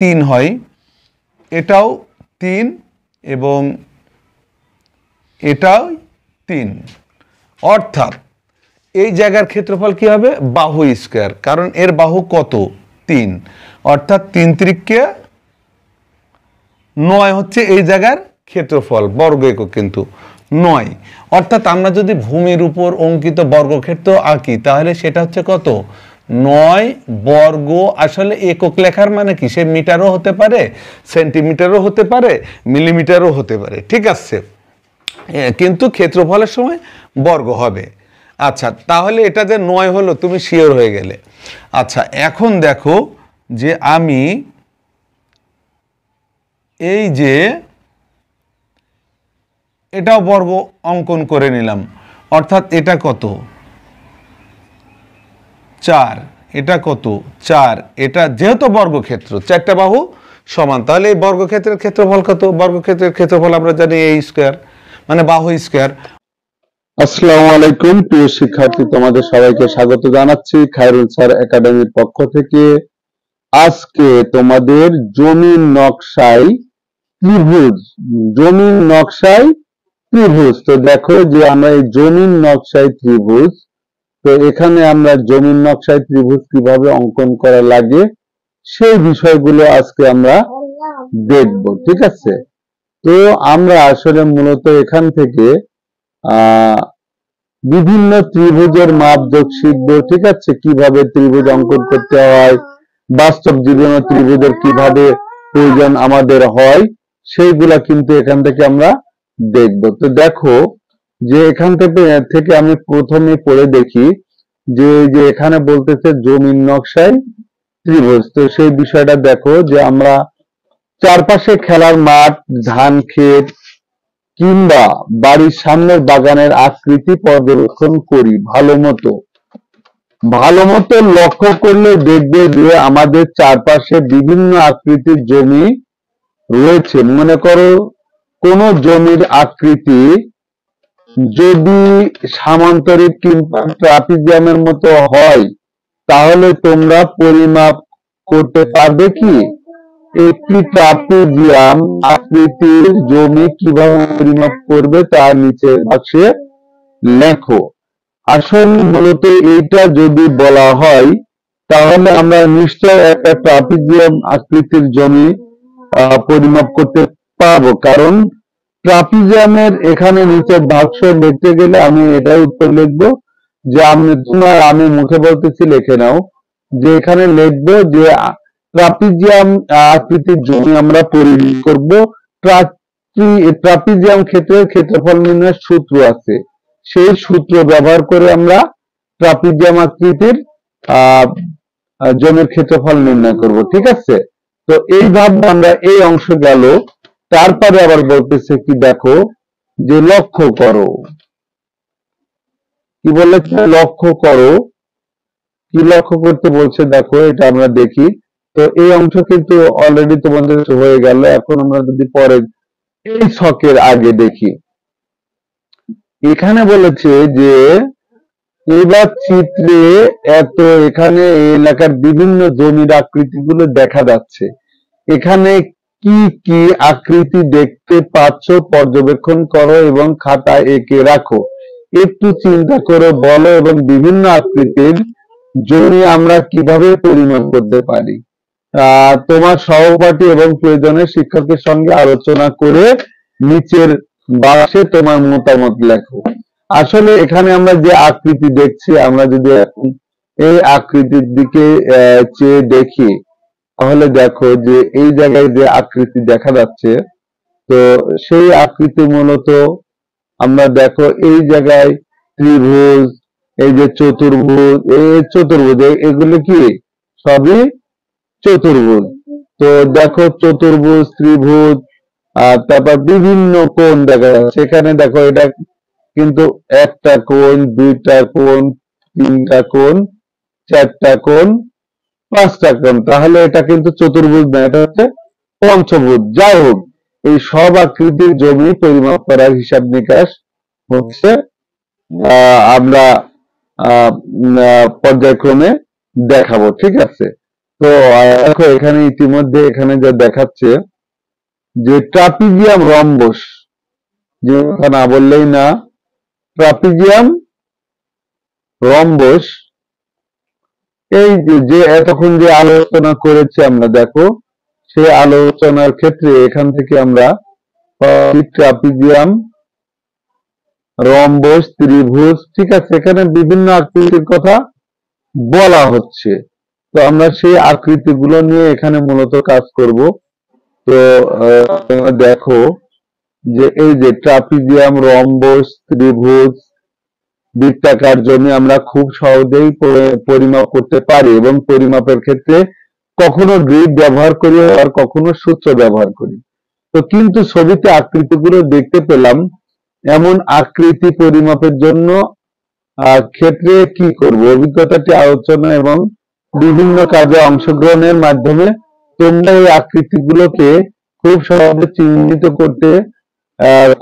3 হয়, এটাও 3 এবং এটাও 3। অর্থাৎ এই জায়গার ক্ষেত্রফল কি হবে? বাহু স্কয়ার, কারণ এর বাহু কত? 3। অর্থাৎ 3 × 9 হচ্ছে এই জায়গার ক্ষেত্রফল, বর্গ একক কিন্তু 9। অর্থাৎ আমরা যদি ভূমির উপর অঙ্কিত বর্গক্ষেত্র আঁকি তাহলে সেটা হচ্ছে কত? 9 বর্গ। আসলে একক লেখার মানে কি? সে মিটারও হতে পারে, সেন্টিমিটারও হতে পারে, মিলিমিটারও হতে পারে, ঠিক আছে, কিন্তু ক্ষেত্রফলের সময় বর্গ হবে। আচ্ছা, তাহলে এটা যে 9 হলো তুমি শিওর হয়ে গেলে। আচ্ছা, এখন দেখো যে আমি এই যে এটাও বর্গ অঙ্কন করে নিলাম, অর্থাৎ এটা কত? 4, এটা কত? 4। এটা যেহেতু বর্গক্ষেত্র, 4টা বাহু সমান, তাহলে এই বর্গক্ষেত্রের ক্ষেত্রফল কত? বর্গক্ষেত্রের ক্ষেত্রফল আমরা জানি a স্কয়ার, মানে বাহু স্কয়ার। আসসালামু আলাইকুম প্রিয় শিক্ষার্থী, তোমাদের সবাইকে স্বাগত জানাচ্ছি খায়রুল স্যার একাডেমির পক্ষ থেকে। আজকে তোমাদের জমির নকশায় ত্রিভুজ, জমির নকশায় ত্রিভুজ। তো দেখো যে আমরা এই জমির নকশায় ত্রিভুজ, তো এখানে আমরা জমির নকশায় ত্রিভুজ কিভাবে অঙ্কন করা লাগে সেই বিষয়গুলো আজকে আমরা দেখব, ঠিক আছে। তো আমরা আসলে মূলত এখান থেকে বিভিন্ন ত্রিভুজের মাপযোগ শিখবো, ঠিক আছে, কিভাবে ত্রিভুজ অঙ্কন করতে হয়, বাস্তব জীবনে ত্রিভুজের কিভাবে প্রয়োজন আমাদের হয়, সেইগুলা কিন্তু এখান থেকে আমরা দেখব। তো দেখো যে এখান থেকে আমি প্রথমে পড়ে দেখি যে এখানে বলতেছে জমির নকশায় ত্রিভুজ। তো সেই বিষয়টা দেখো যে আমরা চারপাশে খেলার মাঠ, ধান ক্ষেত কিংবা বাড়ির সামনের বাগানের আকৃতি পর্যবেক্ষণ করি। ভালো মতো লক্ষ্য করলে দেখবে যে আমাদের চারপাশে বিভিন্ন আকৃতির জমি রয়েছে। মনে করো কোন জমির আকৃতি যদি সামান্তরিক কিংবা ট্রাপিজিয়ামের মতো হয় তাহলে তোমরা পরিমাপ করতে পারবে কি একটি ট্রাপিজিয়াম আকৃতির জমি কিভাবে পরিমাপ করবে তা নিচে বাক্সে লেখো। আসলে মূলত এইটা যদি বলা হয় তাহলে আমরা নিশ্চয় একটা ট্রাপিজিয়াম আকৃতির জমি পরিমাপ করতে পারবো, কারণ ট্রাপিজিয়ামের এখানে নিচে বাক্স লিখতে গেলে আমি এটাই উত্তর লিখবো যে আমি মুখে বলতেছি, লিখে নাও যে এখানে লিখবো যে ট্রাপিজিয়াম আকৃতির জমি আমরা পরিমাপ করব। ট্রাপিজিয়াম ক্ষেত্রের ক্ষেত্রফল নির্ণয়ের সূত্র আছে, সেই সূত্র ব্যবহার করে আমরা ট্রাপিজিয়াম আকৃতির জমির ক্ষেত্রফল নির্ণয় করব, ঠিক আছে। তো এইভাবে আমরা এই অংশ গেল। তারপরে আবার বলতেছে কি দেখো যে লক্ষ্য করো, কি বলেছে? লক্ষ্য করো। কি লক্ষ্য করতে বলছে দেখো, এটা আমরা দেখি। তো এই অংশ কিন্তু অলরেডি তোমাদের হয়ে গেল। এখন আমরা যদি পরে এই ছকের আগে দেখি, এখানে বলেছে যে এবার চিত্রে এখানে এলাকার বিভিন্ন জমির আকৃতিগুলো দেখা যাচ্ছে। এখানে কি কি আকৃতি দেখতে পাচ্ছ পর্যবেক্ষণ করো এবং খাতায় এঁকে রাখো। একটু চিন্তা করে বলো এবং বিভিন্ন আকৃতির জমি আমরা কিভাবে পরিমাপ করতে পারি। তোমার সহপাঠী এবং প্রয়োজনে শিক্ষকের সঙ্গে আলোচনা করে নিচের বাক্সে তোমার মতামত লেখো। আসলে এখানে আমরা যে আকৃতি দেখছি, আমরা যদি এই আকৃতির দিকে চেয়ে দেখি তাহলে দেখো যে এই জায়গায় যে আকৃতি দেখা যাচ্ছে, তো সেই আকৃতি মূলত আমরা দেখো এই জায়গায় ত্রিভুজ, এই যে চতুর্ভুজ, এগুলো কি সবই চতুর্ভুজ। তো দেখো চতুর্ভুজ, ত্রিভুজ, তারপর বিভিন্ন কোণ দেখা যাচ্ছে। এখানে দেখো এটা কিন্তু একটা কোণ, দুইটা কোণ, তিনটা কোণ, চারটা কোণ, পাঁচটা কোণ, তাহলে এটা কিন্তু চতুর্ভুজ না, এটা হচ্ছে পঞ্চভুজ। যাই হোক, এই সব আকৃতির জমি পরিমাপ করার হিসাব নিকাশ হচ্ছে আমরা পর্যায়ক্রমে দেখাবো, ঠিক আছে। তো দেখো এখানে ইতিমধ্যে এখানে যা দেখাচ্ছে যে ট্রাপিজিয়াম রম্বস, যে কথা না বললেই না, ট্রাপিজিয়াম রম্বস, এই যে এতক্ষণ যে আলোচনা করেছি আমরা, দেখো সেই আলোচনার ক্ষেত্রে এখান থেকে আমরা ট্রাপিজিয়াম রম্বস, ত্রিভুজ, ঠিক আছে, এখানে বিভিন্ন আকৃতির কথা বলা হচ্ছে। তো আমরা সেই আকৃতিগুলো নিয়ে এখানে মূলত কাজ করব। তো দেখো যে এই যে ট্রাপিজিয়াম, রম্বস, ত্রিভুজ, বৃত্তাকার জমি আমরা খুব সহজেই পরিমাপ করতে পারি, এবং পরিমাপের ক্ষেত্রে কখনো গ্রিড ব্যবহার করি আর কখনো সূত্র ব্যবহার করি। তো কিন্তু ছবিতে আকৃতিগুলো দেখতে পেলাম, এমন আকৃতি পরিমাপের জন্য ক্ষেত্রে কি করব, অভিজ্ঞতাটি আলোচনা এবং বিভিন্ন কাজে অংশগ্রহণের মাধ্যমে তোমরা এই আকৃতিগুলোকে খুব সহজে চিহ্নিত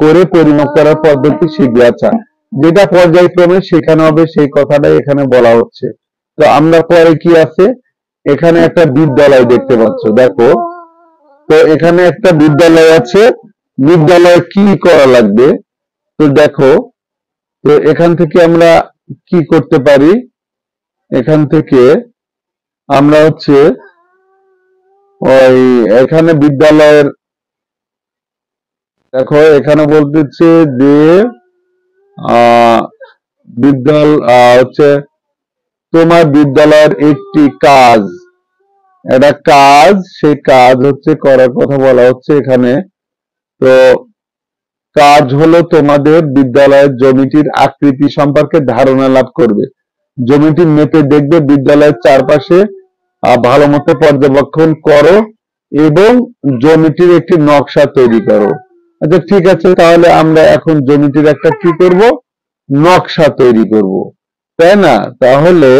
করে পরিমাপ করার পদ্ধতি শিখবে। আচ্ছা, যেটা পর্যায়ক্রমে শেখানো হবে সেই কথাটাই এখানে বলা হচ্ছে। তো আমরা পরে কি আছে, এখানে একটা বিদ্যালয় দেখতে পাচ্ছ, দেখো। তো এখানে একটা বিদ্যালয় আছে, বিদ্যালয়ে কি করা লাগবে, তো দেখো। তো এখান থেকে আমরা কি করতে পারি, এখান থেকে আমরা হচ্ছে ওই এখানে বিদ্যালয়ের, দেখো এখানে বলতেছে যে হচ্ছে তোমার বিদ্যালয়ের একটি কাজ, একটা কাজ, সেই কাজ হচ্ছে করার কথা বলা হচ্ছে এখানে। তো কাজ হলো তোমাদের বিদ্যালয়ের জমিটির আকৃতি সম্পর্কে ধারণা লাভ করবে। জমিটি মেপে দেখবে, বিদ্যালয়ের চারপাশে ভালো মতো পর্যবেক্ষণ করো এবং জমিটির একটি নকশা তৈরি করো। আচ্ছা ঠিক আছে, তাহলে আমরা এখন জমিটির একটা কি করব, নকশা তৈরি করব, তাই না? তাহলে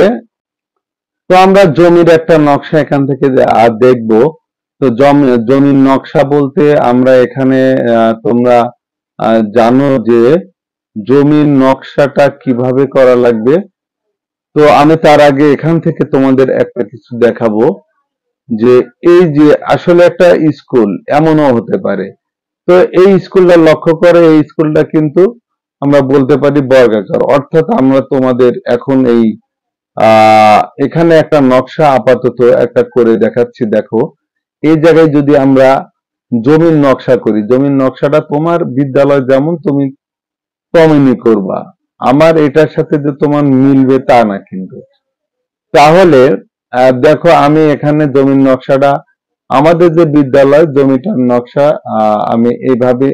তো আমরা জমির একটা নকশা এখান থেকে দেখব। তো জমির নকশা বলতে আমরা এখানে তোমরা জানো যে জমির নকশাটা কিভাবে করা লাগবে। তো আমি তার আগে এখান থেকে তোমাদের একটা কিছু দেখাবো, যে এই যে আসলে একটা স্কুল এমনও হতে পারে। তো এই স্কুলটা লক্ষ্য করে, এই স্কুলটা কিন্তু আমরা বলতে পারি বর্গাকার, অর্থাৎ আমরা তোমাদের এখন এই এখানে একটা নকশা আপাতত একটা করে দেখাচ্ছি। দেখো এই জায়গায় যদি আমরা জমির নকশা করি, জমির নকশাটা তোমার বিদ্যালয় যেমন তুমি তেমনই করবা, আমার এটার সাথে যে তোমার মিলবে তা না কিন্তু। তাহলে দেখো আমি এখানে জমির নকশাটা, আমাদের যে বিদ্যালয় জমিটার নকশা আমি এইভাবে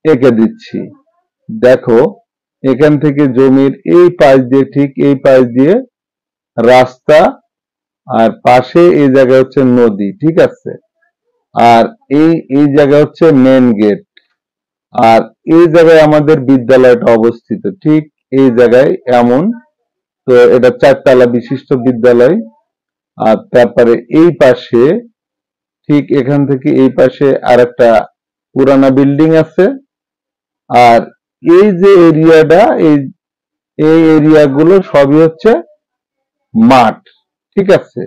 এঁকে দিচ্ছি। দেখো এখান থেকে জমির এই পাশ দিয়ে, ঠিক এই পাশ দিয়ে রাস্তা, আর পাশে এই জায়গা হচ্ছে নদী, ঠিক আছে, আর এই জায়গা হচ্ছে মেন গেট, আর এই জায়গায় আমাদের বিদ্যালয়টা অবস্থিত, ঠিক এই জায়গায় এমন। তো এটা 4 তলা বিশিষ্ট বিদ্যালয়। আর তারপরে এই পাশে, ঠিক এখান থেকে এই পাশে আর একটা পুরানা বিল্ডিং আছে। আর এই যে এরিয়াটা, এই এরিয়াগুলো সবই হচ্ছে মাঠ, ঠিক আছে।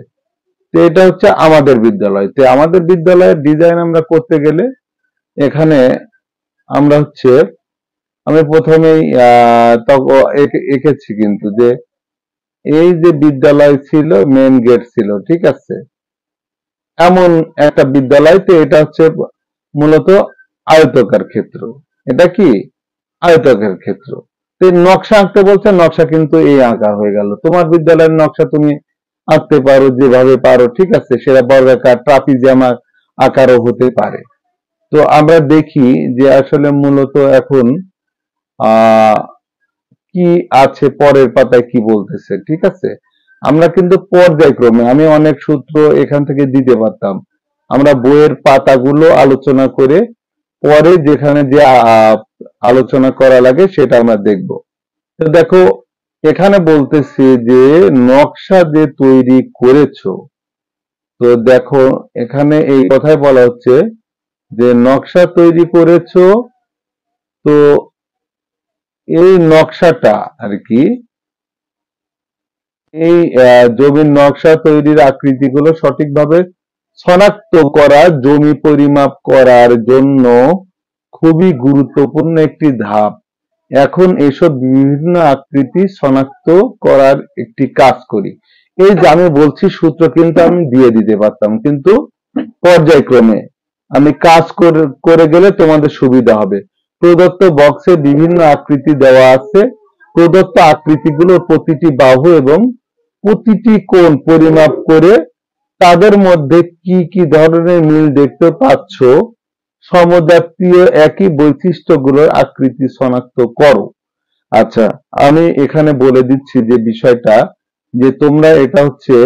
তো এটা হচ্ছে আমাদের বিদ্যালয়। তো আমাদের বিদ্যালয়ের ডিজাইন আমরা করতে গেলে এখানে আমরা হচ্ছে, আমি প্রথমেই এঁকেছি কিন্তু, যে এই যে বিদ্যালয় ছিল, মেন গেট ছিল, ঠিক আছে, এমন একটা বিদ্যালয়। তো এটা হচ্ছে মূলত আয়তকার ক্ষেত্র, এটা কি আয়তকার ক্ষেত্র। তো নকশা আঁকতে বলছে, নকশা কিন্তু এই আঁকা হয়ে গেল। তোমার বিদ্যালয়ের নকশা তুমি আঁকতে পারো যেভাবে পারো, ঠিক আছে, সেটা বর্গাকার, ট্রাপিজিয়াম আকারও হতে পারে। তো আমরা দেখি যে আসলে মূলত এখন কি আছে, পরের পাতায় কি বলতেছে, ঠিক আছে। আমরা কিন্তু পর্যায়ক্রমে, আমি অনেক সূত্র এখান থেকে দিতে পারতাম, আমরা বইয়ের পাতাগুলো আলোচনা করে পরে যেখানে যে আলোচনা করা লাগে সেটা আমরা দেখব। তো দেখো এখানে বলতেছি যে নকশা যে তৈরি করেছো, তো দেখো এখানে এই কথাই বলা হচ্ছে যে নকশা তৈরি করেছো। তো এই নকশাটা আর কি, এই জমির নকশা তৈরির আকৃতিগুলো সঠিকভাবে শনাক্ত করা জমি পরিমাপ করার জন্য খুবই গুরুত্বপূর্ণ একটি ধাপ। এখন এসব বিভিন্ন আকৃতি শনাক্ত করার একটি কাজ করি। এই যে আমি বলছি সূত্র কিন্তু আমি দিয়ে দিতে পারতাম, কিন্তু পর্যায়ক্রমে আমি কাজ করে গেলে তোমাদের সুবিধা হবে। প্রদত্ত বক্সে বিভিন্ন আকৃতি দেওয়া আছে। প্রদত্ত আকৃতিগুলোর প্রতিটি বাহু এবং প্রতিটি কোণ পরিমাপ করে তাদের মধ্যে কি কি ধরনের মিল দেখতে পাচ্ছ, সমজাতীয় একই বৈশিষ্ট্যগুলোর আকৃতি শনাক্ত করো। আচ্ছা, আমি এখানে বলে দিচ্ছি যে বিষয়টা, যে তোমরা এটা হচ্ছে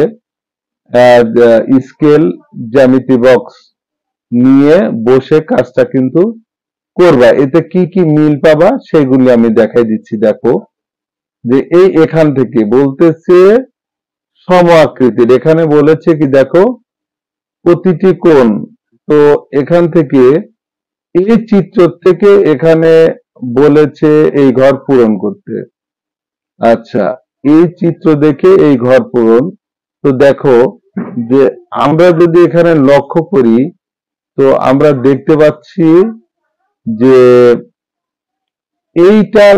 স্কেল জ্যামিতি বক্স নিয়ে বসে কাজটা কিন্তু করবা। এতে কি কি মিল পাবা সেগুলি আমি দেখাই দিচ্ছি। দেখো যে এই এখান থেকে বলতেছে সম আকৃতির, এখানে বলেছে কি দেখো প্রতিটি কোণ, তো এখান থেকে এই চিত্র থেকে এখানে বলেছে এই ঘর পূরণ করতে। আচ্ছা, এই চিত্র দেখে এই ঘর পূরণ। তো দেখো যে আমরা যদি এখানে লক্ষ্য করি, তো আমরা দেখতে পাচ্ছি যে এইটার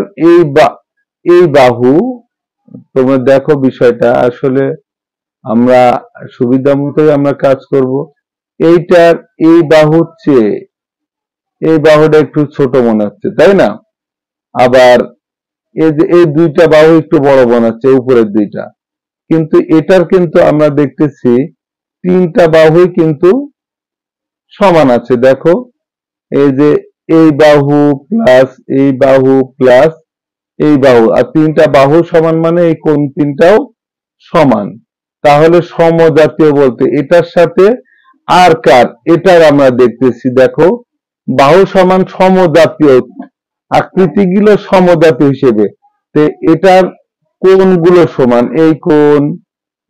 এই বাহু, তোমরা দেখো বিষয়টা আসলে আমরা সুবিধা মতোই আমরা কাজ করব। এইটার এই বাহুর চেয়ে এই বাহুটা একটু ছোট মনে হচ্ছে, তাই না? আবার এই যে এই দুইটা বাহু একটু বড় মনে হচ্ছে, উপরের দুইটা, কিন্তু এটার কিন্তু আমরা দেখতেছি তিনটা বাহুই কিন্তু সমান আছে। দেখো এই যে এই বাহু প্লাস এই বাহু প্লাস এই বাহু, আর তিনটা বাহু সমান মানে এই কোণ তিনটাও সমান। তাহলে সমজাতীয় বলতে এটার সাথে আর কার, এটার আমরা দেখতেছি দেখো বাহু সমান সমজাতীয়, আকৃতিগুলো সমজাতীয় হিসেবে। তো এটার কোণগুলো সমান, এই কোণ,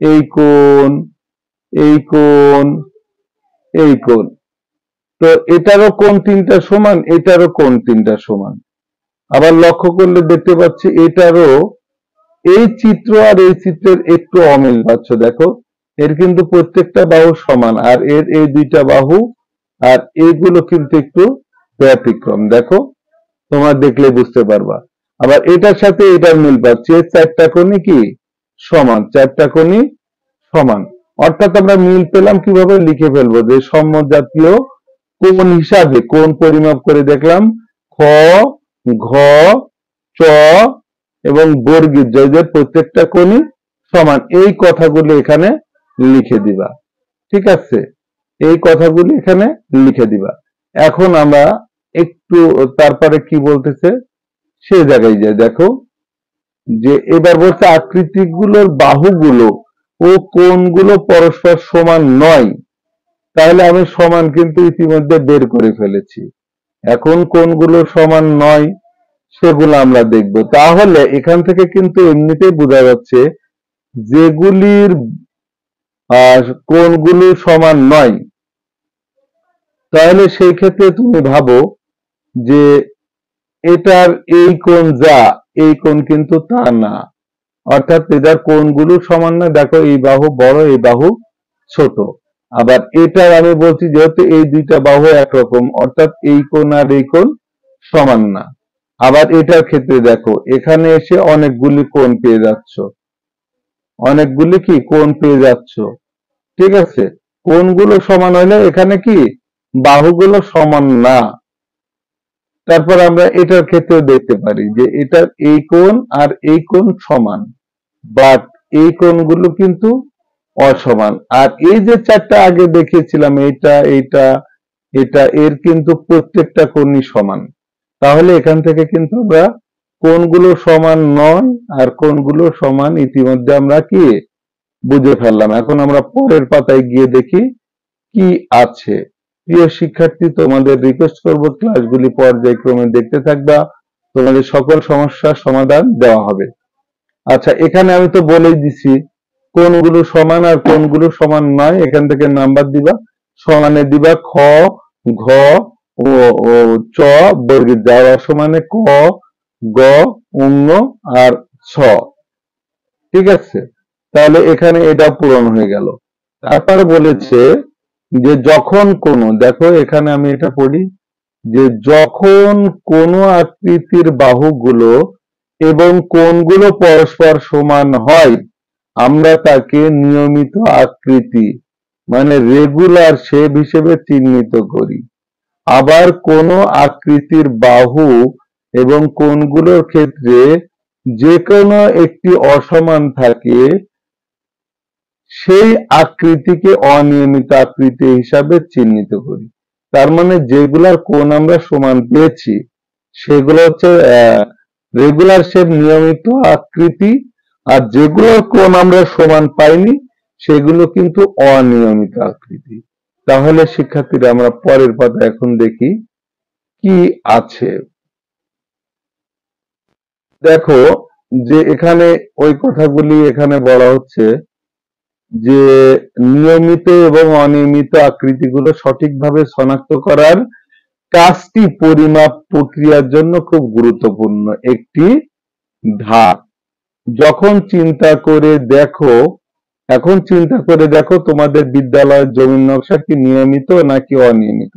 এই কোণ, এই কোণ, এই কোণ। তো এটারও কোণ তিনটা সমান, এটারও কোণ তিনটা সমান। আবার লক্ষ্য করলে দেখতে পাচ্ছি এটারও এই চিত্র আর এই চিত্রের একটু অমিল পাচ্ছ। দেখো এর কিন্তু প্রত্যেকটা বাহু সমান, আর এর এই দুইটা বাহু আর এইগুলো কিন্তু একটু ব্যতিক্রম। দেখো তোমরা দেখলে বুঝতে পারবা। আবার এটার সাথে এটার মিল পাচ্ছি, এর চারটা কোণই কি সমান, চারটা কোণই সমান। অর্থাৎ আমরা মিল পেলাম কিভাবে, লিখে ফেলবো যে সমজাতীয় কোণ হিসাবে কোণ পরিমাপ করে দেখলাম খ, ঘ, চ এবং বর্গীর জয়দের প্রত্যেকটা কোণই সমান। এই কথাগুলো এখানে লিখে দিবা, ঠিক আছে? এই কথাগুলি এখানে লিখে দিবা। এখন আমরা একটু তারপরে কি বলতেছে সে জায়গায় যায়। দেখো যে এবার বলছে আকৃতিগুলোর বাহুগুলো ও কোণগুলো পরস্পর সমান নয়। তাহলে আমি সমান কিন্তু ইতিমধ্যে বের করে ফেলেছি। এখন কোণগুলো সমান নয় সেগুলো আমরা দেখব। তাহলে এখান থেকে কিন্তু এমনিতেই বোঝা যাচ্ছে যেগুলির কোণগুলো সমান নয়, তাহলে সেই ক্ষেত্রে তুমি ভাবো যে এটার এই কোণ যা, এই কোণ কিন্তু তা না। অর্থাৎ এটার কোণগুলো সমান না। দেখো এই বাহু বড়, এই বাহু ছোট। আবার এটার আমি বলছি যেহেতু এই দুইটা বাহু একরকম, অর্থাৎ এই কোণ আর এই কোণ সমান না। আবার এটার ক্ষেত্রে দেখো এখানে এসে অনেকগুলি কোণ পেয়ে যাচ্ছ, অনেকগুলি কি কোণ পেয়ে যাচ্ছ, ঠিক আছে? কোণগুলো সমান হলে এখানে কি বাহুগুলো সমান না। তারপর আমরা এটার ক্ষেত্রে দেখতে পারি যে এটার এই কোণ আর এই কোণ সমান, বাট এই কোণগুলো কিন্তু অসমান। আর এই যে চারটা আগে দেখিয়েছিলাম, এইটা এইটা এটা, এর কিন্তু প্রত্যেকটা কোণই সমান। তাহলে এখান থেকে কিন্তু আমরা কোণগুলো সমান নয় আর কোণগুলো সমান ইতিমধ্যে আমরা কি বুঝে ফেললাম। এখন আমরা পরের পাতায় গিয়ে দেখি কি আছে। প্রিয় শিক্ষার্থী, তোমাদের রিকোয়েস্ট করব ক্লাসগুলি পর্যায়ক্রমে দেখতে থাকবা, তোমাদের সকল সমস্যার সমাধান দেওয়া হবে। আচ্ছা, এখানে আমি তো বলেই দিছি কোণগুলো সমান আর কোণগুলো সমান নয়, এখান থেকে নাম্বার দিবা, সমানে দিবা খ, ঘ ও চ বর্গের, যাওয়া সমানে ক, গ, ঙ আর ছ, ঠিক আছে? তাহলে এখানে এটা পূরণ হয়ে গেল। তারপর বলেছে যে যখন কোনো, দেখো এখানে আমি এটা পড়ি, যে যখন কোনো আকৃতির বাহুগুলো এবং কোণগুলো পরস্পর সমান হয় আমরা তাকে নিয়মিত আকৃতি মানে রেগুলার শেপ হিসেবে চিহ্নিত করি। আবার কোনো আকৃতির বাহু এবং কোণগুলোর ক্ষেত্রে যে কোনো একটি অসমান থাকে সেই আকৃতিকে অনিয়মিত আকৃতি হিসাবে চিহ্নিত করি। তার মানে যেগুলার কোণ আমরা সমান পেয়েছি সেগুলো হচ্ছে রেগুলার শেপ নিয়মিত আকৃতি, আর যেগুলোর কোণ আমরা সমান পাইনি সেগুলো কিন্তু অনিয়মিত আকৃতি। তাহলে শিক্ষার্থীরা আমরা পরের পাতা এখন দেখি কি আছে। দেখো যে এখানে ওই কথাগুলি এখানে বলা হচ্ছে যে নিয়মিত এবং অনিয়মিত আকৃতিগুলো সঠিকভাবে শনাক্ত করার কাজটি পরিমাপ প্রক্রিয়ার জন্য খুব গুরুত্বপূর্ণ একটি ধাপ। যখন চিন্তা করে দেখো, এখন চিন্তা করে দেখো তোমাদের বিদ্যালয়ের জমির নকশা কি নিয়মিত নাকি অনিয়মিত।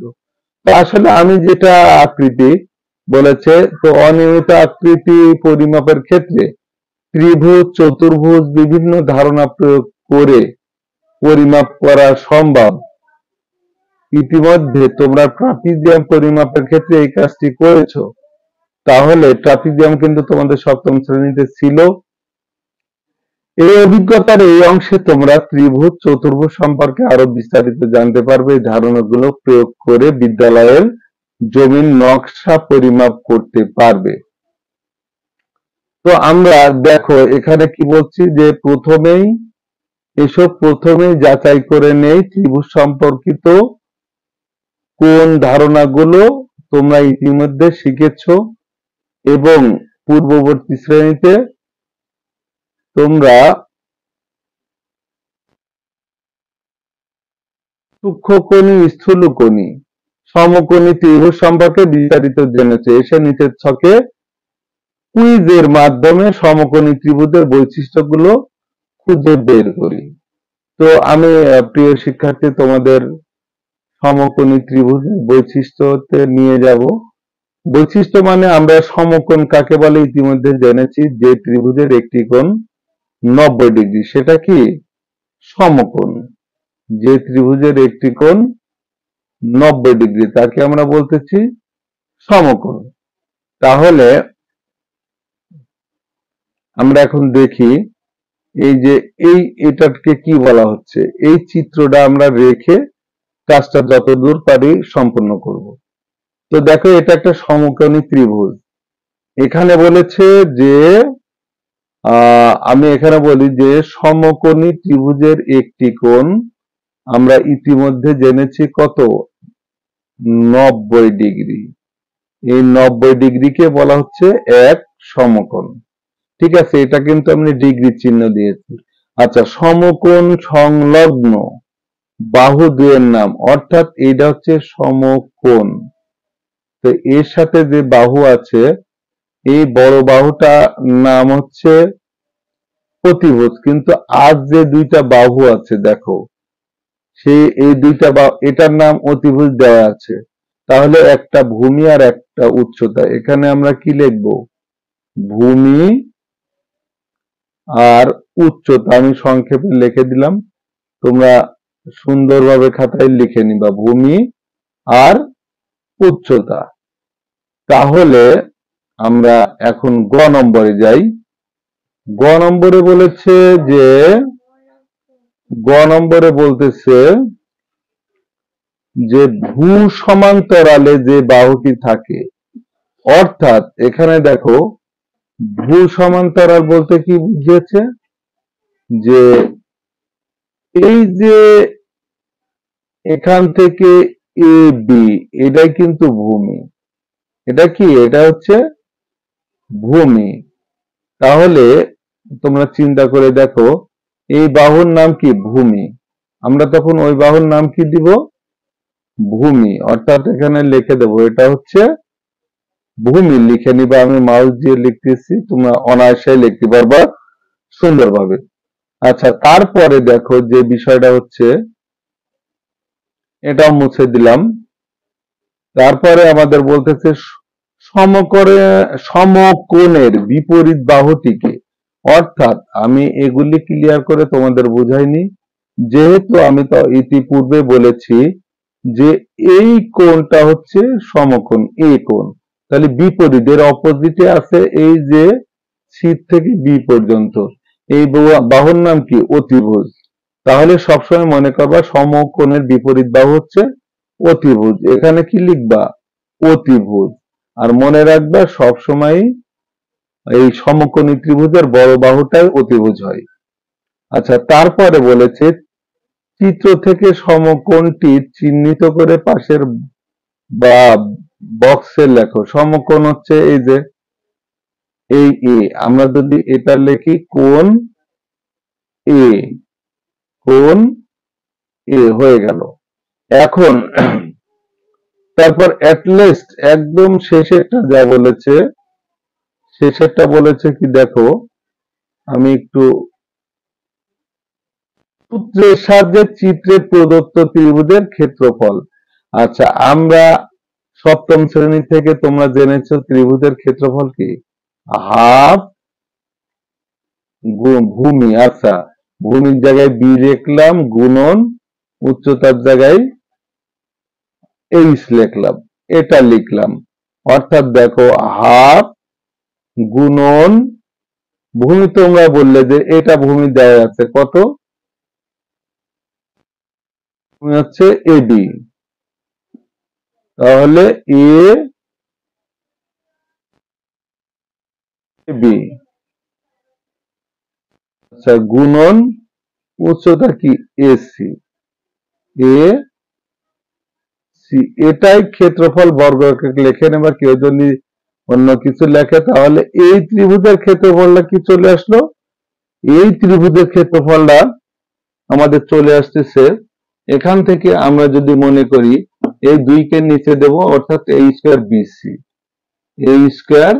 তো আসলে আমি যেটা আকৃতি বলেছে, তো অনিয়মিত আকৃতি পরিমাপের ক্ষেত্রে ত্রিভুজ চতুর্ভুজ বিভিন্ন ধারণা প্রয়োগ করে পরিমাপ করা সম্ভব। ইতিমধ্যে তোমরা ট্রাপিজিয়াম পরিমাপের ক্ষেত্রে এই কাজটি করেছো। তাহলে ট্রাপিজিয়াম কিন্তু তোমাদের সপ্তম শ্রেণীতে ছিল। এই অভিজ্ঞতার এই অংশে তোমরা ত্রিভুজ চতুর্ভুজ সম্পর্কে আরো বিস্তারিত জানতে পারবে। এই ধারণাগুলো প্রয়োগ করে বিদ্যালয়ের জমির নকশা পরিমাপ করতে পারবে। তো আমরা দেখো এখানে কি বলছি যে প্রথমেই যাচাই করে নেই ত্রিভুজ সম্পর্কিত কোন ধারণাগুলো তোমরা ইতিমধ্যে শিখেছো এবং পূর্ববর্তী শ্রেণীতে তোমরা সূক্ষ্মকোণী স্থূলকোণী সমকোণী ত্রিভুজ সম্পর্কে বিস্তারিত জেনেছে। এসে নিচের ছকে কুইজের মাধ্যমে সমকোণী ত্রিভুজের বৈশিষ্ট্যগুলো খুঁজে বের করি। তো আমি প্রিয় শিক্ষার্থী তোমাদের সমকোণী ত্রিভুজের বৈশিষ্ট্যতে নিয়ে যাব। বৈশিষ্ট্য মানে আমরা সমকোণ কাকে বলে ইতিমধ্যে জেনেছি, যে ত্রিভুজের একটি কোণ 90 ডিগ্রি সেটা কি সমকোণ। যে ত্রিভুজের একটি কোণ 90 ডিগ্রি তাকে আমরা বলতেছি সমকোণ। তাহলে আমরা এখন দেখি এই যে এটাকে কি বলা হচ্ছে, এই চিত্রটা আমরা রেখে কাজটা যতদূর পারি সম্পন্ন করব। তো দেখো এটা একটা সমকোণী ত্রিভুজ। এখানে বলেছে যে আমি এখানে বলি যে সমকোণী ত্রিভুজের একটি কোণ আমরা ইতিমধ্যে জেনেছি কত 90 ডিগ্রি। এই 90 ডিগ্রিকে বলা হচ্ছে এক সমকোণ। ঠিক আছে, এটা কিন্তু আমি ডিগ্রি চিহ্ন দিয়েছি। আচ্ছা, সমকোণ সংলগ্ন বাহু দুয়ের নাম, অর্থাৎ এটা হচ্ছে সমকোণ। তো এর সাথে যে বাহু আছে এই বড় বাহুটা নাম হচ্ছে প্রতিভুজ, কিন্তু আজ যে দুইটা বাহু আছে দেখো সেই এই দুইটা বাহু এটার নাম অতিভুজ দেওয়া আছে। তাহলে একটা ভূমি আর একটা উচ্চতা, এখানে আমরা কি লিখব ভূমি আর উচ্চতা। আমি সংক্ষেপে লিখে দিলাম, তোমরা সুন্দরভাবে খাতায় লিখে নিবা ভূমি আর উচ্চতা। তাহলে আমরা এখন গ নম্বরে যাই। গ নম্বরে বলেছে যে বলতেছে যে ভূ সমান্তরালে যে বাহুটি থাকে, অর্থাৎ এখানে দেখো ভূ সমান্তরাল বলতে কি বুঝিয়েছে যে এই যে এখান থেকে এ বি এটাই কিন্তু ভূমি। এটা কি, এটা হচ্ছে ভূমি। তাহলে তোমরা চিন্তা করে দেখো এই বাহুর নাম কি ভূমি, আমরা তখন ওই বাহুর নাম কি দিব ভূমি, অর্থাৎ এখানে লিখে দেবো এটা হচ্ছে ভূমি। লিখে নিবা, আমি মাউস দিয়ে লিখতেছি, তোমরা অনায়াসে লিখতে পারবা সুন্দরভাবে। আচ্ছা, তারপরে দেখো যে বিষয়টা হচ্ছে, এটাও মুছে দিলাম। তারপরে আমাদের বলতেছে সমকোণের বিপরীত বাহুটিকে, অর্থাৎ আমি এগুলি ক্লিয়ার করে তোমাদের বুঝাইনি, যেহেতু আমি তো ইতিপূর্বে বলেছি যে এই কোণটা হচ্ছে সমকোণ, এ কোণ, তাহলে বিপরীত এর অপোজিটে আছে এই যে সি থেকে বি পর্যন্ত, এই বাহুর নাম কি? অতিভুজ। তাহলে সবসময় মনে করবা সমকোণের বিপরীত বাহু হচ্ছে অতিভুজ। এখানে কি লিখবা? অতিভুজ। আর মনে রাখবা সবসময় এই সমকোণী ত্রিভুজের বড় বাহুটাই অতিভুজ হয়। আচ্ছা, তারপরে বলেছে চিত্র থেকে সমকোণটি চিহ্নিত করে পাশের বা বক্সে লেখো। সমকোণ হচ্ছে এই যে এই এ, আমরা যদি এটা লিখি কোণ এ, কোণ এ হয়ে গেল। এখন তারপর অ্যাটলিস্ট একদম শেষেরটা যা বলেছে, শেষেরটা বলেছে কি দেখো, আমি একটু সূত্রের সাহায্যে চিত্রে প্রদত্ত ত্রিভুজের ক্ষেত্রফল। আচ্ছা, আমরা সপ্তম শ্রেণী থেকে তোমরা জেনেছো ত্রিভুজের ক্ষেত্রফল কি? হাফ ভূমি। আচ্ছা, ভূমির জায়গায় বি লিখলাম, গুণন উচ্চতার জায়গায় এইচ লিখলাম, এটা লিখলাম। অর্থাৎ দেখো হাফ গুণন ভূমি, তোমরা বললে যে এটা ভূমি দেওয়া আছে কত? ভূমি হচ্ছে এবি, তাহলে এ বি, আচ্ছা, গুণন উচ্চতা কি? এসি, এ সি, এটাই ক্ষেত্রফল বর্গ একক লেখে নেবা। কেউ যদি অন্য কিছু লেখে তাহলে এই ত্রিভুজের ক্ষেত্রফলটা কি চলে আসলো? এই ত্রিভুজের ক্ষেত্রফলটা আমাদের চলে আসতেছে এখান থেকে। আমরা যদি মনে করি এই দুইকে নিচে দেব, অর্থাৎ এই স্কয়ার বিসি, এই স্কয়ার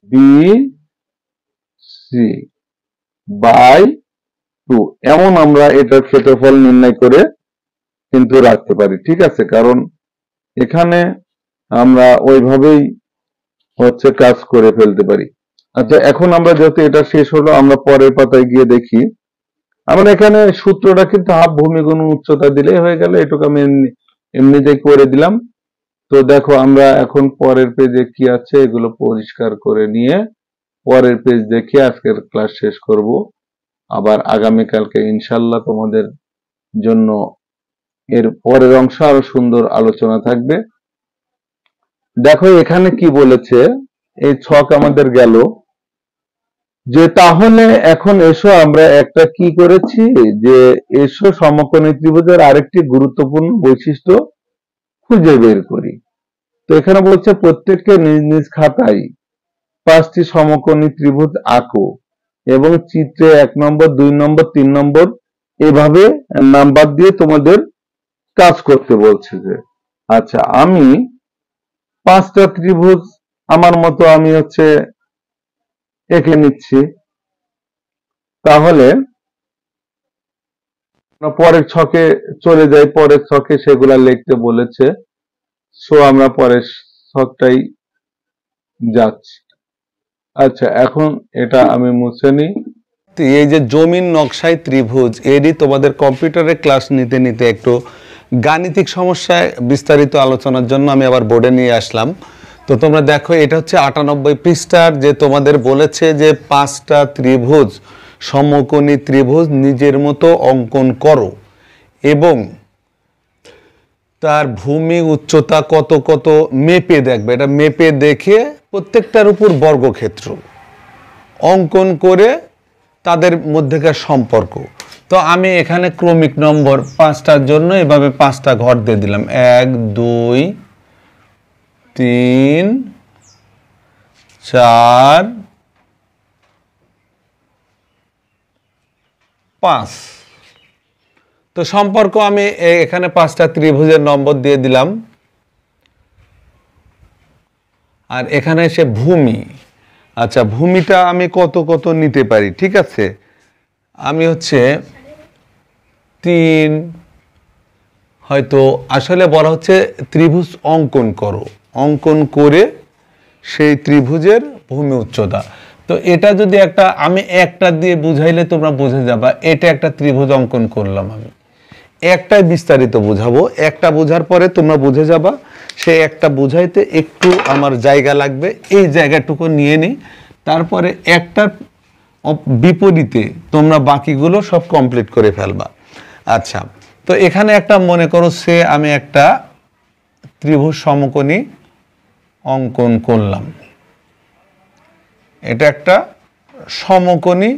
বি সি বাই 2, এমন আমরা এটার ক্ষেত্রফল নির্ণয় করে কিন্তু রাখতে পারি। ঠিক আছে, কারণ এখানে আমরা ওইভাবেই হচ্ছে কাজ করে ফেলতে পারি। আচ্ছা, এখন আমরা যেহেতু এটা শেষ হলো, আমরা পরের পাতায় গিয়ে দেখি। আমরা এখানে সূত্রটা কিন্তু হাফ ভূমি গুণ উচ্চতা দিলেই হয়ে গেল, এটুকু আমি এমনিতেই করে দিলাম। তো দেখো আমরা এখন পরের পেজে কি আছে এগুলো পরিষ্কার করে নিয়ে পরের পেজ দেখে আজকের ক্লাস শেষ করব। আবার আগামীকালকে ইনশাল্লাহ তোমাদের জন্য এর পরের অংশ আরো সুন্দর আলোচনা থাকবে। দেখো এখানে কি বলেছে, এই ছক আমাদের গেল, যে তাহলে এখন এসো আমরা একটা কি করেছি, যে এসো সমকোণী ত্রিভুজের আরেকটি গুরুত্বপূর্ণ বৈশিষ্ট্য খুঁজে বের করি। তো এখানে বলছে প্রত্যেককে নিজ নিজ খাতায় 5টি সমকোণী ত্রিভুজ আঁকো এবং চিত্রে 1 নম্বর 2 নম্বর 3 নম্বর এভাবে নাম্বার দিয়ে তোমাদের কাজ করতে বলছে। যে আচ্ছা, আমি 5টা ত্রিভুজ আমার মতো আমি হচ্ছে এঁকে নিচ্ছি। তাহলে পরের ছকে চলে যাই, পরের ছকে সেগুলা লিখতে বলেছে। সো আমরা পরের ছকটাই যাচ্ছি। আচ্ছা, এখন এটা আমি মুছে নিই। এই যে জমিন নকশায় ত্রিভুজ, এরই তোমাদের কম্পিউটারে ক্লাস নিতে নিতে একটু গাণিতিক সমস্যায় বিস্তারিত আলোচনার জন্য আমি আবার বোর্ডে নিয়ে আসলাম। তো তোমরা দেখো এটা হচ্ছে 98 পৃষ্ঠার, যে তোমাদের বলেছে যে 5টা ত্রিভুজ, সমকোণী ত্রিভুজ নিজের মতো অঙ্কন করো এবং তার ভূমি উচ্চতা কত কত মেপে দেখবে। এটা মেপে দেখে প্রত্যেকটার উপর বর্গক্ষেত্র অঙ্কন করে তাদের মধ্যেকার সম্পর্ক। তো আমি এখানে ক্রমিক নম্বর 5টার জন্য এভাবে 5টা ঘর দিয়ে দিলাম, 1 2 3 4 5। তো সম্পর্ক আমি এখানে 5টা ত্রিভুজের নম্বর দিয়ে দিলাম। আর এখানে এসে ভূমি, আচ্ছা, ভূমিটা আমি কত কত নিতে পারি, ঠিক আছে। আমি হচ্ছে 3, হয়তো আসলে বলা হচ্ছে ত্রিভুজ অঙ্কন করো, অঙ্কন করে সেই ত্রিভুজের ভূমি উচ্চতা। তো এটা যদি আমি একটা দিয়ে বুঝাইলে তোমরা বুঝে যাবা, এটা একটা ত্রিভুজ অঙ্কন করলাম। আমি একটাই বিস্তারিত বুঝাবো, একটা বোঝার পরে তোমরা বুঝে যাবা। সে একটা বুঝাইতে একটু আমার জায়গা লাগবে, এই জায়গাটুকু নিয়ে নিই, তারপরে একটার বিপরীতে তোমরা বাকিগুলো সব কমপ্লিট করে ফেলবা। আচ্ছা, তো এখানে একটা মনে করো আমি একটা ত্রিভুজ সমকোণী অঙ্কন করলাম। এটা একটা সমকোণী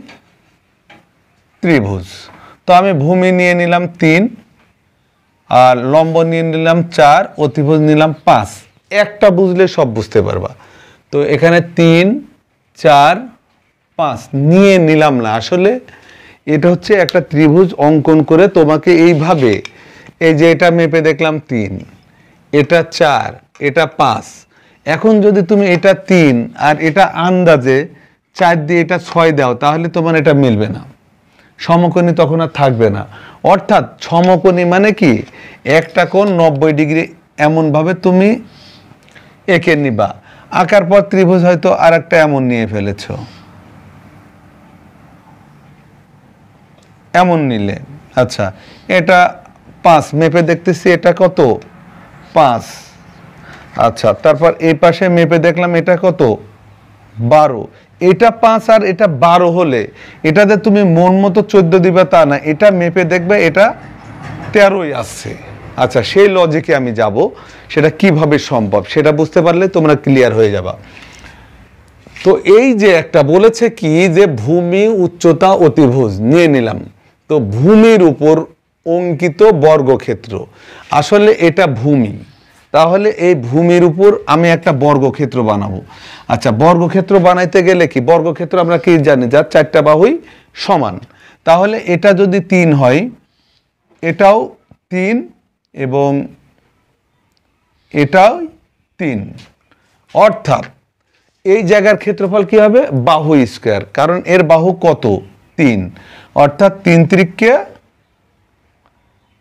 ত্রিভুজ। তো আমি ভূমি নিয়ে নিলাম 3, আর লম্ব নিয়ে নিলাম 4, অতিভুজ নিলাম 5। একটা বুঝলে সব বুঝতে পারবা। তো এখানে 3, 4, 5 নিয়ে নিলাম না, আসলে এটা হচ্ছে একটা ত্রিভুজ অঙ্কন করে তোমাকে এইভাবে, এই যে এটা মেপে দেখলাম 3, এটা 4, এটা 5। এখন যদি তুমি এটা 3 আর এটা আন্দাজে 4 দিয়ে এটা 6 দাও, তাহলে তোমার এটা মিলবে না, সমকোণী তখন আর থাকবে না। অর্থাৎ সমকোণী মানে কি, একটা কোণ 90 ডিগ্রি এমনভাবে তুমি এঁকে নিবা, আঁকার পর ত্রিভুজ হয়তো আর একটা এমন নিয়ে ফেলেছ, এমন নিলে। আচ্ছা, এটা 5 মেপে দেখতেছি, এটা কত 5। আচ্ছা, তারপর এই পাশে মেপে দেখলাম এটা কত 12। এটা 5 আর এটা 12 হলে এটাতে তুমি মন মতো 14 দিবা তা না, এটা মেপে দেখবে এটা 13ই আসছে। আচ্ছা, সেই লজিকে আমি যাব, সেটা কিভাবে সম্ভব সেটা বুঝতে পারলে তোমরা ক্লিয়ার হয়ে যাবা। তো এই যে একটা বলেছে কি, যে ভূমি উচ্চতা অতিভুজ নিয়ে নিলাম, তো ভূমির উপর অঙ্কিত বর্গক্ষেত্র, আসলে এটা ভূমি, তাহলে এই ভূমির উপর আমি একটা বর্গক্ষেত্র বানাবো। আচ্ছা, বর্গক্ষেত্র বানাইতে গেলে কি, বর্গক্ষেত্র আমরা কি জানি, যার 4টা বাহুই সমান। তাহলে এটা যদি 3 হয়, এটাও 3 এবং এটাও 3, অর্থাৎ এই জায়গার ক্ষেত্রফল কি হবে, বাহু স্কয়ার, কারণ এর বাহু কত 3, অর্থাৎ 3 ×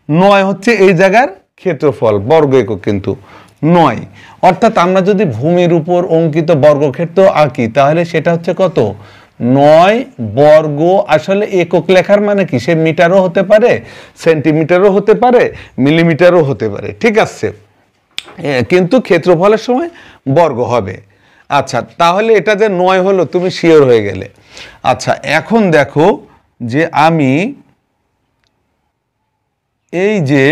9 হচ্ছে এই জায়গার ক্ষেত্রফল, বর্গ একক কিন্তু 9। অর্থাৎ আমরা যদি ভূমির উপর অঙ্কিত বর্গক্ষেত্র আঁকি, তাহলে সেটা হচ্ছে কত 9 বর্গ। আসলে একক লেখার মানে কি, সে মিটারও হতে পারে, সেন্টিমিটারও হতে পারে, মিলিমিটারও হতে পারে, ঠিক আছে, কিন্তু ক্ষেত্রফলের সময় বর্গ হবে। আচ্ছা, তাহলে এটা যে 9 হলো তুমি শিওর হয়ে গেলে। আচ্ছা, এখন দেখো যে আমি এই যে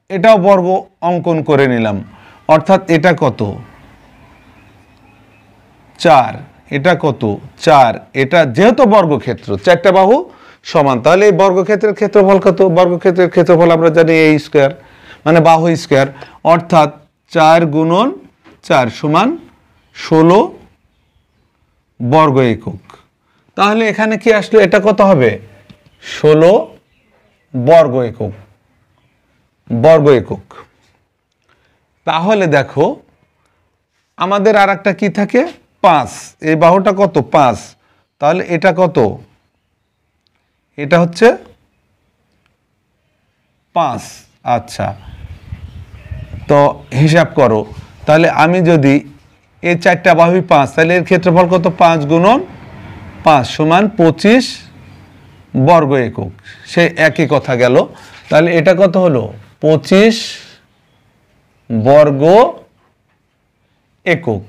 এটাও বর্গ অঙ্কন করে নিলাম, অর্থাৎ এটা কত 4, এটা কত 4, এটা যেহেতু বর্গক্ষেত্র 4টা বাহু সমান, তাহলে এই বর্গক্ষেত্রের ক্ষেত্রফল কত, বর্গক্ষেত্রের ক্ষেত্রফল আমরা জানি a স্কয়ার, মানে বাহু স্কয়ার, অর্থাৎ 4 × 4 = 16 বর্গ একক। তাহলে এখানে কি আসলো, এটা কত হবে 16 বর্গ একক, বর্গ একক। তাহলে দেখো আমাদের আর একটা কি থাকে 5, এই বাহুটা কত 5, তাহলে এটা কত, এটা হচ্ছে 5। আচ্ছা, তো হিসাব করো, তাহলে আমি যদি এই 4টা বাহুই 5, তাহলে এর ক্ষেত্রফল কত 5 × 5 = 25 বর্গ একক, সে একই কথা গেল। তাহলে এটা কত হলো 25 বর্গ একক।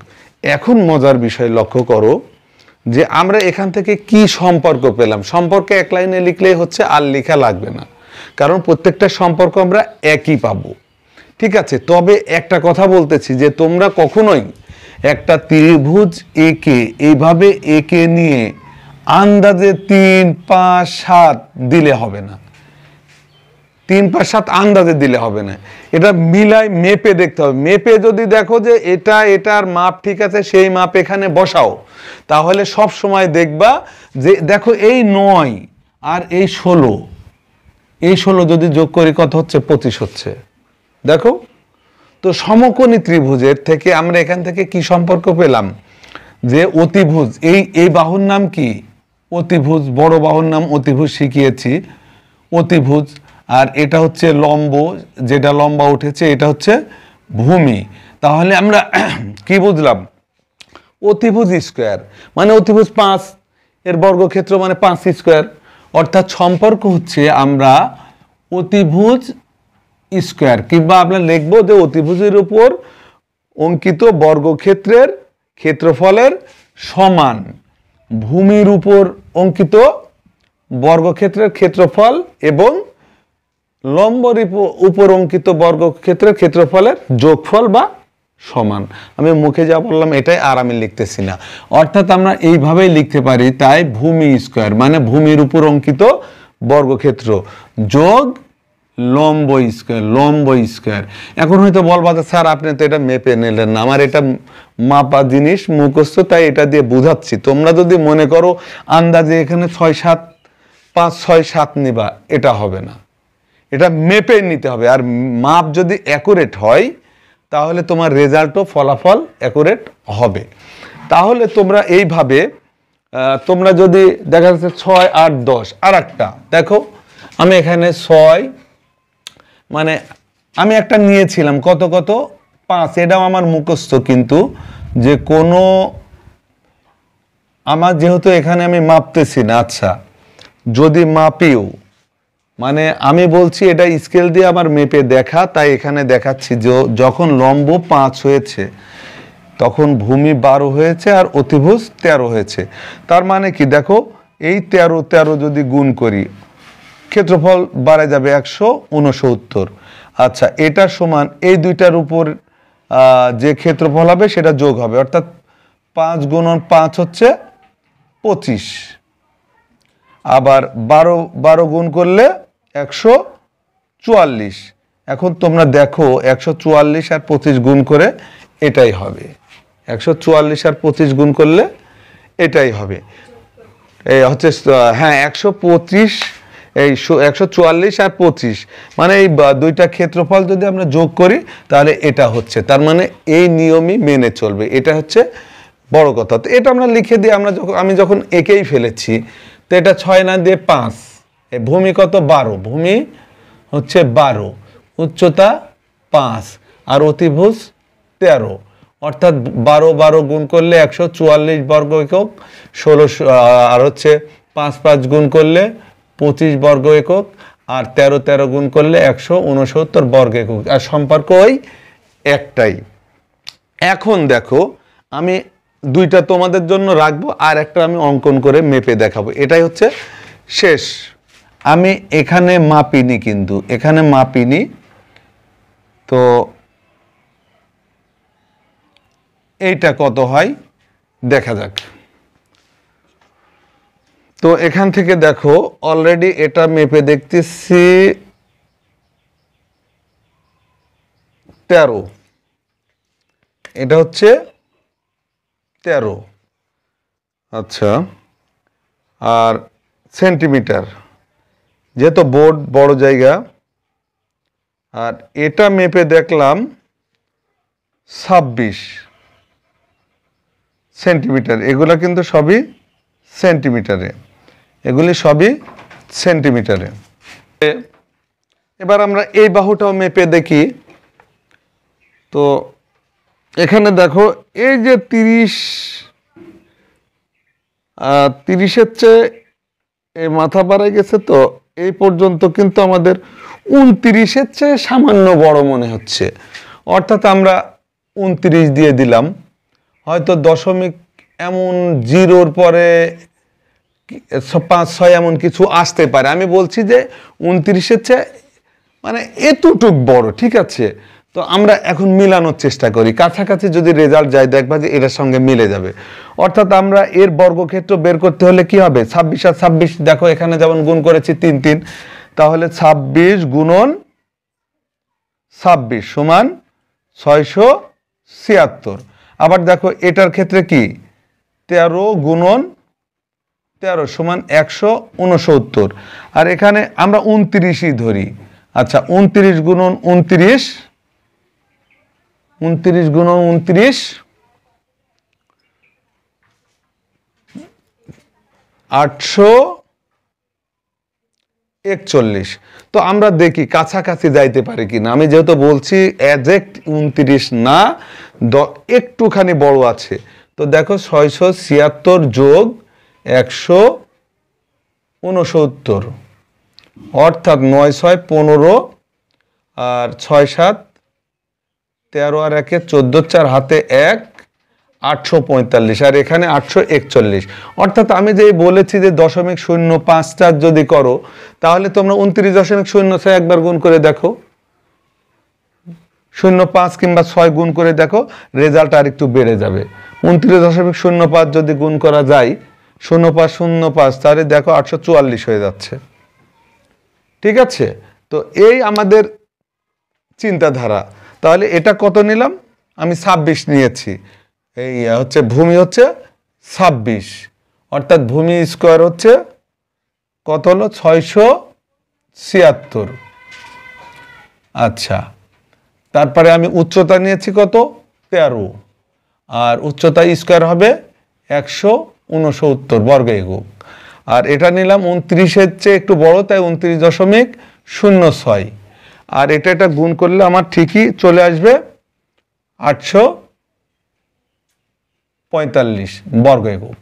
এখন মজার বিষয় লক্ষ্য করো যে আমরা এখান থেকে কি সম্পর্ক পেলাম। সম্পর্ক এক লাইনে লিখলেই হচ্ছে, আর লেখা লাগবে না, কারণ প্রত্যেকটা সম্পর্ক আমরা একই পাবো, ঠিক আছে। তবে একটা কথা বলতেছি যে তোমরা কখনোই একটা ত্রিভুজ এঁকে এইভাবে এঁকে নিয়ে আন্দাজে 3, 5, 7 দিলে হবে না, 3, 5, 7 আন্দাজে দিলে হবে না, এটা মিলাই মেপে দেখতে হবে। মেপে যদি দেখো যে এটার মাপ ঠিক আছে, সেই মাপ এখানে বসাও, তাহলে সব সময় দেখবা যে দেখো এই 9 আর এই 16 যদি যোগ করি কত হচ্ছে 25 হচ্ছে, দেখো। তো সমকোণী ত্রিভুজের থেকে আমরা এখান থেকে কি সম্পর্ক পেলাম, যে অতিভুজ, এই বাহুর নাম কি, অতিভুজ, বড় বাহুর নাম অতিভুজ শিখিয়েছি, অতিভুজ। আর এটা হচ্ছে লম্ব, যেটা লম্বা উঠেছে এটা হচ্ছে ভূমি। তাহলে আমরা কি বুঝলাম, অতিভুজ স্কোয়ার মানে অতিভুজ 5, এর বর্গক্ষেত্র মানে 5 স্কোয়ার। অর্থাৎ সম্পর্ক হচ্ছে আমরা অতিভুজ স্কোয়ার, কিংবা আমরা লিখবো যে অতিভুজের উপর অঙ্কিত বর্গক্ষেত্রের ক্ষেত্রফলের সমান ভূমির উপর অঙ্কিত বর্গক্ষেত্রের ক্ষেত্রফল এবং লম্বর উপর অঙ্কিত বর্গক্ষেত্রের ক্ষেত্রফলের যোগফল বা সমান। আমি মুখে যা বললাম এটাই, আর আমি লিখতেছি না। অর্থাৎ আমরা এইভাবেই লিখতে পারি, তাই ভূমি স্কোয়ার মানে ভূমির উপর অঙ্কিত বর্গক্ষেত্র যোগ লম্ব স্কোয়ার, লম্ব স্কোয়ার। এখন হয়তো বলবা যে স্যার আপনি তো এটা মেপে নিলেন না, আমার এটা মাপা জিনিস মুখস্থ, তাই এটা দিয়ে বুঝাচ্ছি। তোমরা যদি মনে করো আন্দাজে এখানে 6, 7, 5, 6, 7 নিবা, এটা হবে না, এটা মেপে নিতে হবে। আর মাপ যদি অ্যাকুরেট হয় তাহলে তোমার রেজাল্টও, ফলাফল অ্যাকুরেট হবে। তাহলে তোমরা এইভাবে, তোমরা যদি দেখা যাচ্ছে 6, 8, 10, আর একটা দেখো, আমি এখানে 6 মানে আমি একটা নিয়েছিলাম কত 5, এটাও আমার মুখস্থ, কিন্তু যে কোনো আমার যেহেতু এখানে আমি মাপতেছি না, আচ্ছা যদি মাপিও, মানে আমি বলছি এটা স্কেল দিয়ে আমার মেপে দেখা, তাই এখানে দেখাচ্ছি যে যখন লম্ব 5 হয়েছে তখন ভূমি 12 হয়েছে আর অতিভুজ 13 হয়েছে। তার মানে কি দেখো, এই 13 যদি গুণ করি ক্ষেত্রফল বাড়ে যাবে 169। আচ্ছা, এটা সমান এই দুইটার উপর যে ক্ষেত্রফল হবে সেটা যোগ হবে, অর্থাৎ 5 গুণন 5 হচ্ছে 25, আবার 12 গুণ করলে 144। এখন তোমরা দেখো 144 আর 25 গুণ করে এটাই হবে, 144 আর 25 গুণ করলে এটাই হবে, এই হচ্ছে হ্যাঁ 125, এই 144 আর 25, মানে এই দুইটা ক্ষেত্রফল যদি আমরা যোগ করি তাহলে এটা হচ্ছে, তার মানে এই নিয়মই মেনে চলবে, এটা হচ্ছে বড় কথা। তো এটা আমরা লিখে দিই, আমি যখন একেই ফেলেছি, তো এটা 6 না দিয়ে 5, ভূমি কত 12, ভূমি হচ্ছে 12, উচ্চতা 5 আর অতিভুজ 13, অর্থাৎ 12 গুণ করলে 144 বর্গ একক, 16 আর হচ্ছে 5 গুণ করলে 25 বর্গ একক, আর 13 গুণ করলে 169 বর্গ একক, আর সম্পর্ক ওই একটাই। এখন দেখো আমি দুইটা তোমাদের জন্য রাখবো, আর একটা আমি অঙ্কন করে মেপে দেখাবো, এটাই হচ্ছে শেষ। আমি এখানে মাপিনি, কিন্তু এখানে মাপিনি, তো এইটা কত হয় দেখা যাক। তো এখান থেকে দেখো অলরেডি এটা মেপে দেখতেছি 13, এটা হচ্ছে 13, আচ্ছা। আর সেন্টিমিটার, যেহেতু বোর্ড বড় জায়গা, আর এটা মেপে দেখলাম 26 সেন্টিমিটার, এগুলা কিন্তু সবই সেন্টিমিটারে, এগুলি সবই সেন্টিমিটারে। এবার আমরা এই বাহুটাও মেপে দেখি। তো এখানে দেখো এই যে 30-এর চেয়ে এই মাথা বাড়াই গেছে, তো এই পর্যন্ত কিন্তু আমাদের 29-এর চেয়ে সামান্য বড় মনে হচ্ছে, অর্থাৎ আমরা 29 দিয়ে দিলাম, হয়তো দশমিক এমন জিরোর পরে 5-6 এমন কিছু আসতে পারে। আমি বলছি যে 29-এর চেয়ে মানে এতটুক বড়, ঠিক আছে। তো আমরা এখন মিলানোর চেষ্টা করি, কাছাকাছি যদি রেজাল্ট যায় দেখবা যে এটার সঙ্গে মিলে যাবে। অর্থাৎ আমরা এর বর্গক্ষেত্র বের করতে হলে কি হবে, 26 আর 26 দেখো এখানে যেমন গুণ করেছি 3, তাহলে 26 গুণন 26 সমান 676। আবার দেখো এটার ক্ষেত্রে কি 13 গুণন 13 সমান 169, আর এখানে আমরা 29ই ধরি। আচ্ছা, 29 গুণন 29 29 গুণ 29 841। তো আমরা দেখি কাছাকাছি যাইতে পারি কিনা। আমি যেহেতু বলছি এক্সাক্ট 29 না, একটুখানি বড় আছে। তো দেখো 676 যোগ 169, অর্থাৎ 9 6 15 আর 6 7 13 আর 1 14, 4 হাতে 1, 845 আর এখানে 841। অর্থাৎ আমি যে বলেছি যে 0.05টা যদি করো তাহলে তোমরা 29.06 একবার গুণ করে দেখো, 0.5 কিংবা 6 গুণ করে দেখো, রেজাল্ট আর একটু বেড়ে যাবে। 29.05 যদি গুণ করা যায় 0.05 তাহলে দেখো 844 হয়ে যাচ্ছে। ঠিক আছে, তো এই আমাদের চিন্তাধারা। তাহলে এটা কত নিলাম? আমি 26 নিয়েছি। এই হচ্ছে ভূমি হচ্ছে 26, অর্থাৎ ভূমি স্কোয়ার হচ্ছে কত হলো? 676। আচ্ছা, তারপরে আমি উচ্চতা নিয়েছি কত? 13, আর উচ্চতা স্কোয়ার হবে 169 বর্গ একক। আর এটা নিলাম 29-এর চেয়ে একটু বড়, তাই 29.06। আর এটা গুণ করলে আমার ঠিকই চলে আসবে 845 বর্গ একক।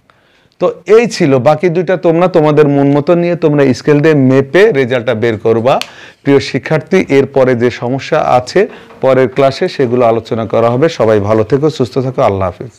তো এই ছিল, বাকি দুইটা তোমরা তোমাদের মন মতো নিয়ে তোমরা স্কেল দিয়ে মেপে রেজাল্টটা বের করবা। প্রিয় শিক্ষার্থী, এরপরে যে সমস্যা আছে পরের ক্লাসে সেগুলো আলোচনা করা হবে। সবাই ভালো থেকো, সুস্থ থাকো, আল্লাহ হাফিজ।